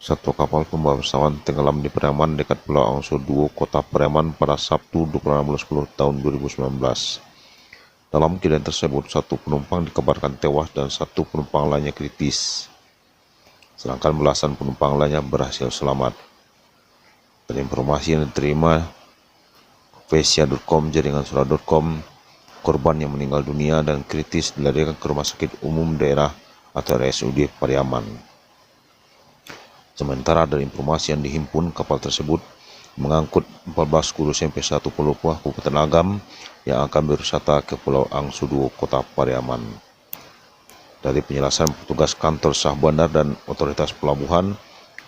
Satu kapal pembawa pesawat tenggelam di Pariaman dekat Pulau Angso Duo, Kota Pariaman pada Sabtu 26 bulan 10 tahun 2019. Dalam kejadian tersebut, satu penumpang dikabarkan tewas dan satu penumpang lainnya kritis. Sedangkan belasan penumpang lainnya berhasil selamat. Dari informasi yang diterima Vesia.com, jaringan surat.com, korban yang meninggal dunia dan kritis dilarikan ke Rumah Sakit Umum Daerah atau RSUD Pariaman. Sementara dari informasi yang dihimpun, kapal tersebut mengangkut 14 guru SMP 1 Palopuah, Kabupaten Agam yang akan berwisata ke Pulau Angso Duo, Kota Pariaman. Dari penjelasan petugas kantor sah bandar dan otoritas pelabuhan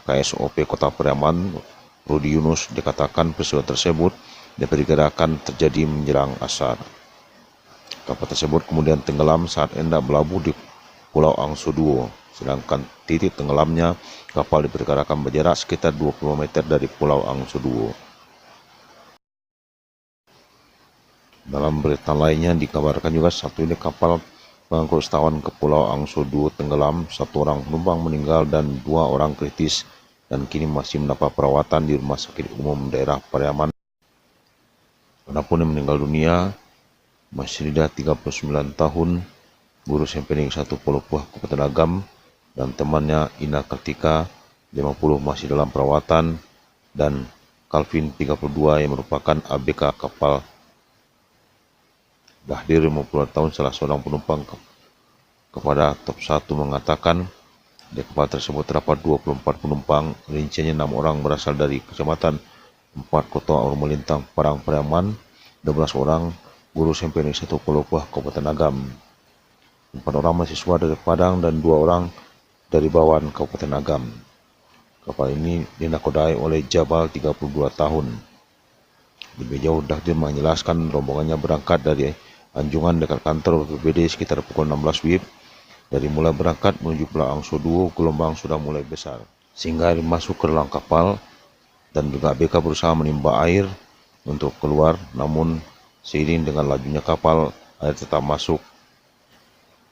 KSOP Kota Pariaman, Rudi Yunus, dikatakan peristiwa tersebut diperkirakan terjadi menjelang asar. Kapal tersebut kemudian tenggelam saat hendak berlabuh di Pulau Angso Duo, sedangkan titik tenggelamnya kapal diperkirakan berjarak sekitar 20 meter dari Pulau Angso Duo. Dalam berita lainnya dikabarkan juga satu unit kapal pengangkut wisatawan ke Pulau Angso Duo tenggelam, satu orang penumpang meninggal dan 2 orang kritis dan kini masih mendapat perawatan di Rumah Sakit Umum Daerah Pariaman. Adapun yang meninggal dunia Masrida 39 tahun, guru SMP Negeri 1 Palopuah, Kabupaten Agam, dan temannya Ina Kartika 50 masih dalam perawatan, dan Calvin 32 yang merupakan ABK kapal Dahdir 50 tahun, salah seorang penumpang. Kepada Top 1 mengatakan di kapal tersebut terdapat 24 penumpang, rinciannya 6 orang berasal dari kecamatan 4 Kota Melintang, Parang Pariaman, 12 orang guru SMP Negeri 1 Palopuah, Kabupaten Agam, 4 orang mahasiswa dari Padang dan 2 orang dari Bawan, Kabupaten Agam. Kapal ini dinakodai oleh Jabal 32 tahun. Lebih jauh, Dahdir menjelaskan rombongannya berangkat dari Anjungan dekat kantor BPBD sekitar pukul 16 WIB. Dari mulai berangkat menuju Pulau Angso Duo, gelombang sudah mulai besar, sehingga air masuk ke dalam kapal dan juga ABK berusaha menimba air untuk keluar, namun seiring dengan lajunya kapal, air tetap masuk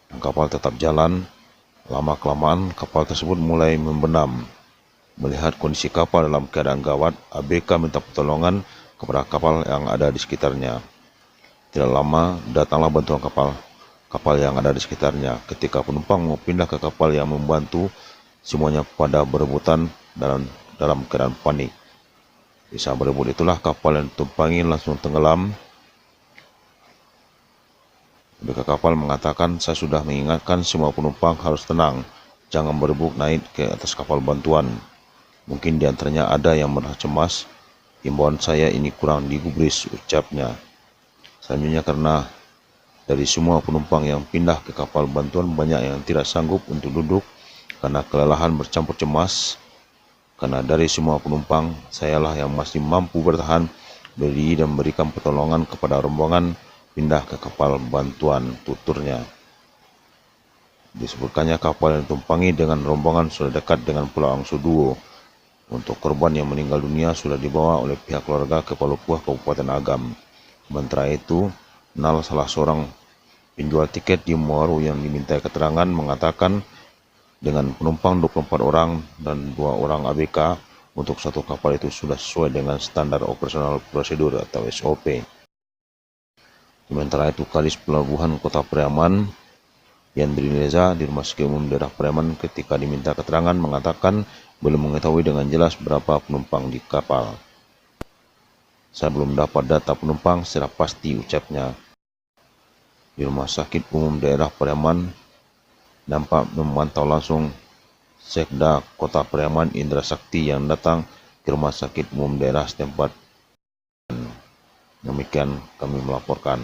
dan kapal tetap jalan. Lama-kelamaan kapal tersebut mulai membenam. Melihat kondisi kapal dalam keadaan gawat, ABK minta pertolongan kepada kapal yang ada di sekitarnya. Tidak lama datanglah bantuan kapal yang ada di sekitarnya. Ketika penumpang mau pindah ke kapal yang membantu, semuanya pada berebutan dalam keadaan panik. Di saat berebut itulah kapal yang ditumpangi langsung tenggelam. ABK kapal mengatakan, "Saya sudah mengingatkan semua penumpang harus tenang, jangan berebut naik ke atas kapal bantuan. Mungkin di antaranya ada yang merasa cemas. Himbauan saya ini kurang digubris," ucapnya. Selanjutnya, karena dari semua penumpang yang pindah ke kapal bantuan, banyak yang tidak sanggup untuk duduk karena kelelahan bercampur cemas. Karena dari semua penumpang, sayalah yang masih mampu bertahan berdiri dan memberikan pertolongan kepada rombongan pindah ke kapal bantuan, tuturnya. Disebutkannya kapal yang ditumpangi dengan rombongan sudah dekat dengan Pulau Angso Duo. Untuk korban yang meninggal dunia sudah dibawa oleh pihak keluarga ke Palopuah, Kabupaten Agam. Sementara itu, Nal, salah seorang penjual tiket di Muaru yang dimintai keterangan, mengatakan dengan penumpang 24 orang dan 2 orang ABK untuk satu kapal itu sudah sesuai dengan standar operasional prosedur atau SOP. Sementara itu, Kadis Pelabuhan Kota Pariaman Yandri Reza di Rumah Sakit Umum Daerah Pariaman ketika diminta keterangan mengatakan belum mengetahui dengan jelas berapa penumpang di kapal. "Saya belum dapat data penumpang secara pasti," ucapnya. Di Rumah Sakit Umum Daerah Pariaman nampak memantau langsung Sekda Kota Pariaman Indra Sakti yang datang ke Rumah Sakit Umum Daerah setempat. Demikian kami melaporkan.